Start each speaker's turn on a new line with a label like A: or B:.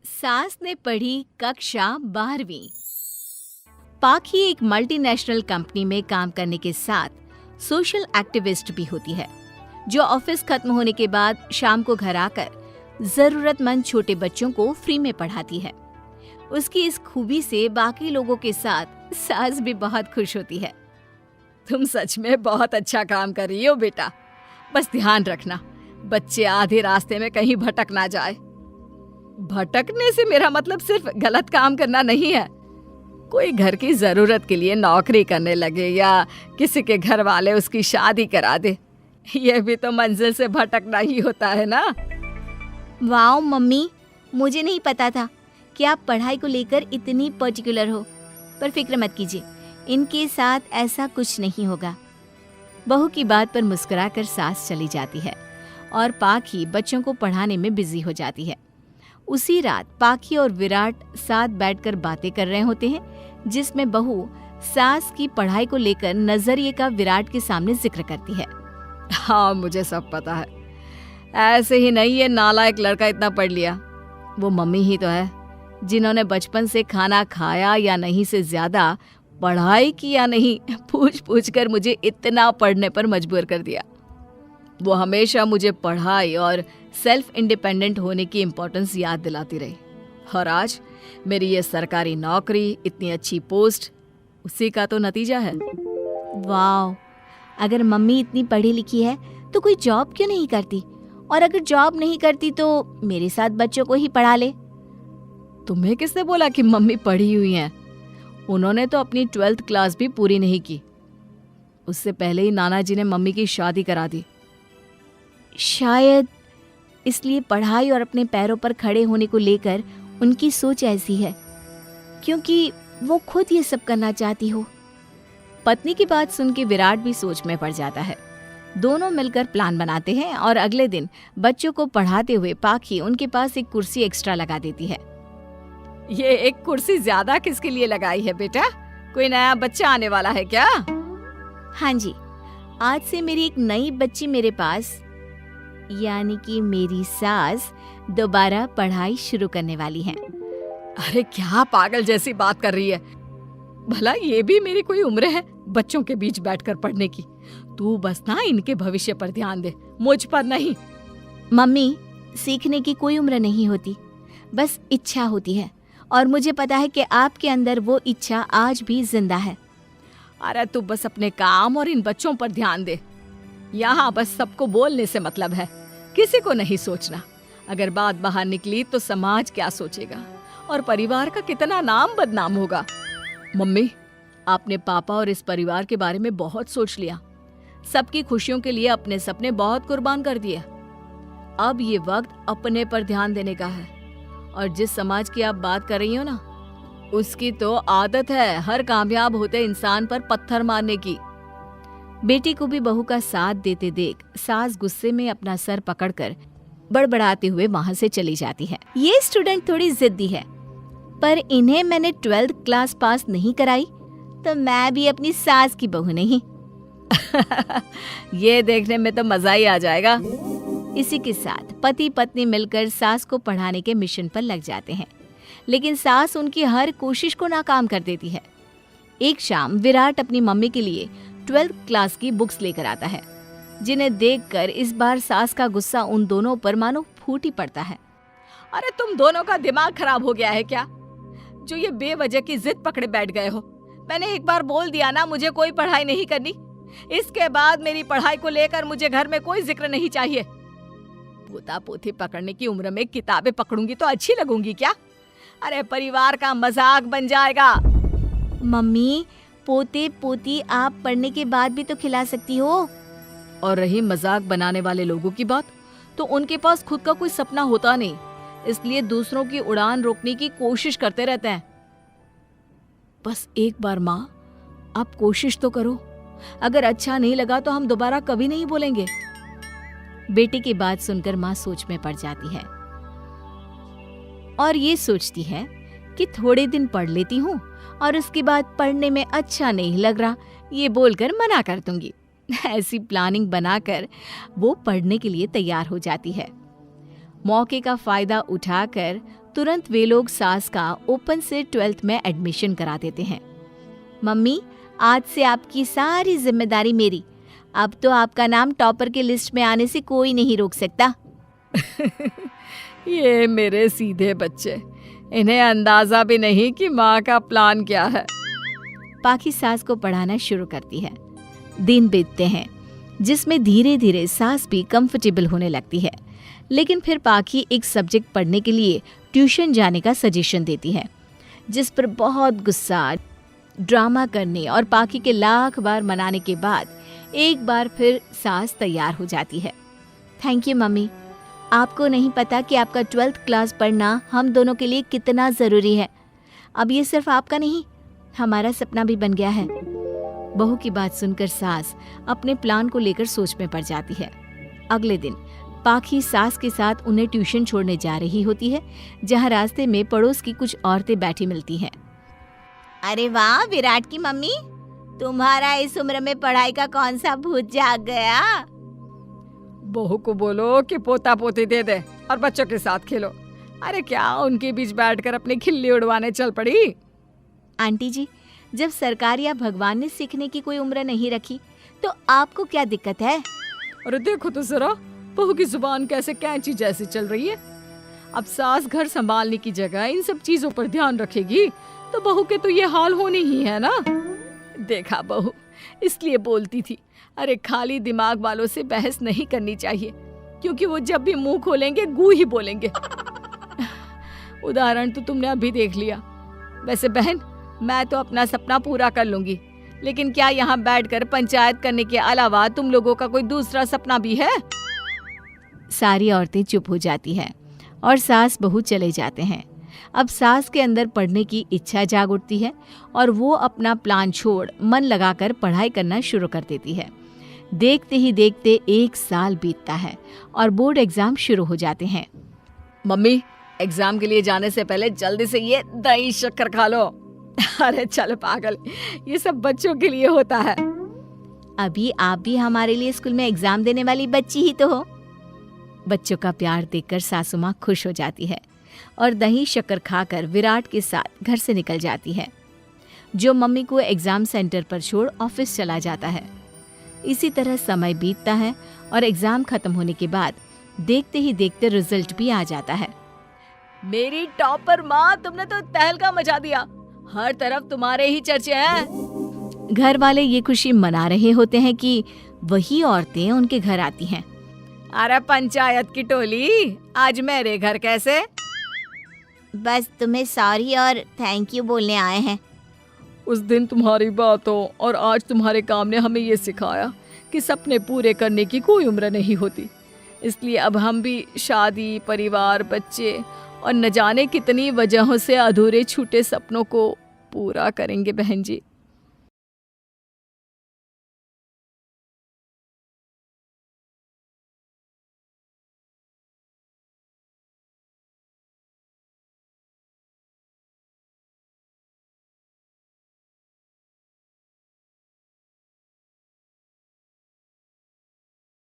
A: सास ने पढ़ी कक्षा 12वीं। पाखी एक मल्टीनेशनल कंपनी में काम करने के साथ सोशल एक्टिविस्ट भी होती है, जो ऑफिस खत्म होने के बाद शाम को घर आकर जरूरतमंद छोटे बच्चों को फ्री में पढ़ाती है। उसकी इस खूबी से बाकी लोगों के साथ सास भी बहुत खुश होती है। तुम सच में बहुत अच्छा काम कर रही हो बेटा, बस ध्यान रखना बच्चे आधे रास्ते में कहीं भटक ना जाए। भटकने से मेरा मतलब सिर्फ गलत काम करना नहीं है। कोई घर की जरूरत के लिए नौकरी करने लगे या किसी के घर वाले उसकी शादी करा दे, यह भी तो मंजिल से भटकना ही होता है ना।
B: वाओ मम्मी, मुझे नहीं पता था कि आप पढ़ाई को लेकर इतनी पर्टिकुलर हो। पर फिक्र मत कीजिए, इनके साथ ऐसा कुछ नहीं होगा।
A: बहू की बात पर मुस्कुराकर सास चली जाती है और पाखी बच्चों को पढ़ाने में बिजी हो जाती है। उसी रात पाखी और विराट साथ बैठकर बातें कर रहे होते हैं, जिसमें बहू सास की पढ़ाई को लेकर नजरिए का विराट के सामने जिक्र करती है।
C: हाँ, मुझे सब पता है। ऐसे ही नहीं ये नालायक लड़का इतना पढ़ लिया। वो मम्मी ही तो है जिन्होंने बचपन से खाना खाया या नहीं से ज्यादा पढ़ाई की या नहीं पूछ पूछ कर मुझे इतना पढ़ने पर मजबूर कर दिया। वो हमेशा मुझे पढ़ाई और सेल्फ इंडिपेंडेंट होने की इम्पोर्टेंस याद दिलाती रही, और आज मेरी ये सरकारी नौकरी, इतनी अच्छी पोस्ट, उसी का तो नतीजा है।
B: वाओ, अगर मम्मी इतनी पढ़ी लिखी है तो कोई जॉब क्यों नहीं करती? और अगर जॉब नहीं करती तो मेरे साथ बच्चों को ही पढ़ा ले।
C: तुम्हें किसने बोला कि मम्मी पढ़ी हुई हैं? उन्होंने तो अपनी 12th क्लास भी पूरी नहीं की। उससे पहले ही नाना जी ने मम्मी की शादी करा दी।
B: शायद इसलिए पढ़ाई और अपने पैरों पर खड़े होने को लेकर उनकी सोच ऐसी है, क्योंकि वो खुद ये सब करना चाहती हो।
A: पत्नी की बात सुन के विराट भी सोच में पड़ जाता है। दोनों मिलकर प्लान बनाते हैं और अगले दिन बच्चों को पढ़ाते हुए पाखी उनके पास एक कुर्सी एक्स्ट्रा लगा देती है।
C: ये एक कुर्सी ज्यादा किसके लिए लगाई है बेटा? कोई नया बच्चा आने वाला है क्या?
B: हाँ जी, आज से मेरी एक नई बच्ची मेरे पास, यानी कि मेरी सास, दोबारा पढ़ाई शुरू करने वाली है।
C: अरे क्या पागल जैसी बात कर रही है? भला ये भी मेरी कोई उम्र है बच्चों के बीच बैठकर पढ़ने की? तू बस ना इनके भविष्य पर ध्यान दे, मुझ पर नहीं।
B: मम्मी, सीखने की कोई उम्र नहीं होती, बस इच्छा होती है, और मुझे पता है कि आपके अंदर वो इच्छा आज भी जिंदा है।
C: अरे तू बस अपने काम और इन बच्चों पर ध्यान दे। यहाँ बस सबको बोलने से मतलब है, किसी को नहीं सोचना। अगर बात बाहर निकली तो समाज क्या सोचेगा और परिवार का कितना नाम बदनाम होगा। मम्मी, आपने पापा और इस परिवार के बारे में बहुत सोच लिया। सबकी खुशियों के लिए अपने सपने बहुत कुर्बान कर दिए। अब ये वक्त अपने पर ध्यान देने का है। और जिस समाज की आप बात कर रही हो ना, उसकी तो आदत है हर कामयाब होते इंसान पर पत्थर मारने की।
A: बेटी को भी बहू का साथ देते देख सास गुस्से में अपना सर पकड़कर बड़बड़ाते हुए वहां से चली जाती है।
B: ये स्टूडेंट थोड़ी जिद्दी है, पर इन्हें मैंने 12th क्लास पास नहीं कराई तो मैं भी अपनी सास की बहू नहीं।
C: ये देखने में तो मजा ही आ जाएगा।
A: इसी के साथ पति पत्नी मिलकर सास को पढ़ाने के मिशन पर लग जाते हैं, लेकिन सास उनकी हर कोशिश को नाकाम कर देती है। एक शाम विराट अपनी मम्मी के लिए 12th क्लास की बुक्स लेकर आता है, जिन्हें देखकर इस बार सास का गुस्सा उन दोनों पर मानो फूट ही पड़ता है।
C: अरे तुम दोनों का दिमाग खराब हो गया है क्या, जो ये बेवजह की जिद पकड़े बैठ गए हो? मैंने एक बार बोल दिया ना, मुझे कोई पढ़ाई नहीं करनी। इसके बाद मेरी पढ़ाई को लेकर मुझे घर में कोई जिक्र नहीं चाहिए। पोता पोती पकड़ने की उम्र में किताबें पकड़ूंगी तो अच्छी लगूंगी क्या? अरे परिवार का मजाक बन जाएगा।
B: मम्मी, पोते पोती आप पढ़ने के बाद भी तो खिला सकती हो।
C: और रही मजाक बनाने वाले लोगों की बात, तो उनके पास खुद का कोई सपना होता नहीं, इसलिए दूसरों की उड़ान रोकने की कोशिश करते रहते हैं। बस एक बार माँ, आप कोशिश तो करो। अगर अच्छा नहीं लगा तो हम दोबारा कभी नहीं बोलेंगे।
A: बेटी की बात सुनकर माँ सोच में पड़ जाती है और ये सोचती है कि थोड़े दिन पढ़ लेती हूँ और उसके बाद पढ़ने में अच्छा नहीं लग रहा, ये बोलकर मना कर दूंगी। ऐसी प्लानिंग बनाकर वो पढ़ने के लिए तैयार हो जाती है। मौके का फायदा उठाकर
B: तुरंत वे लोग सास का ओपन से 12th में एडमिशन करा देते हैं। मम्मी, आज से आपकी सारी जिम्मेदारी मेरी। अब तो आपका नाम टॉपर के लिस्ट में आने से कोई नहीं रोक सकता।
C: ये मेरे सीधे बच्चे, इन्हें अंदाजा भी नहीं कि माँ का प्लान क्या है।
B: पाखी सास को पढ़ाना शुरू करती है। दिन बीतते हैं जिसमें धीरे धीरे सास भी कंफर्टेबल होने लगती है, लेकिन फिर पाखी एक सब्जेक्ट पढ़ने के लिए ट्यूशन जाने का सजेशन देती है, जिस पर बहुत गुस्सा, ड्रामा करने और पाखी के लाख बार मनाने के बाद एक बार फिर सास तैयार हो जाती है। थैंक यू मम्मी, आपको नहीं पता कि आपका 12th क्लास पढ़ना हम दोनों के लिए कितना ज़रूरी है। अब ये सिर्फ आपका नहीं, हमारा सपना भी बन गया है। बहू की बात सुनकर सास अपने प्लान को लेकर सोच में पड़ जाती है। अगले दिन पाखी सास के साथ उन्हें ट्यूशन छोड़ने जा रही होती है, जहाँ रास्ते में पड़ोस की कुछ औरतें बैठी मिलती हैं।
A: अरे वाह विराट की मम्मी, तुम्हारा इस उम्र में पढ़ाई का कौन सा भूत जाग गया?
C: बहू को बोलो कि पोता पोती दे दे और बच्चों के साथ खेलो। अरे क्या उनके बीच बैठकर अपनी खिल्ली उड़वाने चल पड़ी?
B: आंटी जी, जब सरकार या भगवान ने सीखने की कोई उम्र नहीं रखी तो आपको क्या दिक्कत है?
C: अरे देखो तो जरा, बहू की जुबान कैसे कैंची जैसी चल रही है। अब सास घर संभालने की जगह इन सब चीजों पर ध्यान रखेगी तो बहू के तो ये हाल होने ही है ना। देखा बहू, इसलिए बोलती थी, अरे खाली दिमाग वालों से बहस नहीं करनी चाहिए, क्योंकि वो जब भी मुंह खोलेंगे गू ही बोलेंगे। उदाहरण तो तुमने अभी देख लिया। वैसे बहन, मैं तो अपना सपना पूरा कर लूंगी, लेकिन क्या यहाँ बैठकर पंचायत करने के अलावा तुम लोगों का कोई दूसरा सपना भी है?
B: सारी औरतें चुप हो जाती हैं और सास बहू चले जाते हैं। अब सास के अंदर पढ़ने की इच्छा जाग उठती है और वो अपना प्लान छोड़ मन लगाकर पढ़ाई करना शुरू कर देती है। देखते ही देखते 1 साल बीतता है और बोर्ड एग्जाम शुरू हो जाते हैं।
C: मम्मी, एग्जाम के लिए जाने से पहले जल्दी से ये दही शक्कर खा लो। अरे चल पागल, ये सब बच्चों के लिए होता है।
B: अभी आप भी हमारे लिए स्कूल में एग्जाम देने वाली बच्ची ही तो हो। बच्चों का प्यार देखकर सासू माँ खुश हो जाती है और दही शक्कर खाकर विराट के साथ घर से निकल जाती है, जो मम्मी को एग्जाम सेंटर पर छोड़ ऑफिस चला जाता है। इसी तरह समय बीतता है और एग्जाम खत्म होने के बाद देखते ही देखते रिजल्ट भी आ जाता है।
C: मेरी टॉपर माँ, तुमने तो तहलका मचा दिया। हर तरफ तुम्हारे ही चर्चे हैं।
B: घर वाले ये खुशी मना रहे होते हैं कि वही औरतें उनके घर आती हैं।
C: अरे पंचायत की टोली, आज मेरे घर कैसे?
A: बस तुम्हें सॉरी और थैंक यू बोलने आए हैं।
C: उस दिन तुम्हारी बातों और आज तुम्हारे काम ने हमें ये सिखाया कि सपने पूरे करने की कोई उम्र नहीं होती। इसलिए अब हम भी शादी, परिवार, बच्चे और न जाने कितनी वजहों से अधूरे छूटे सपनों को पूरा करेंगे बहन जी।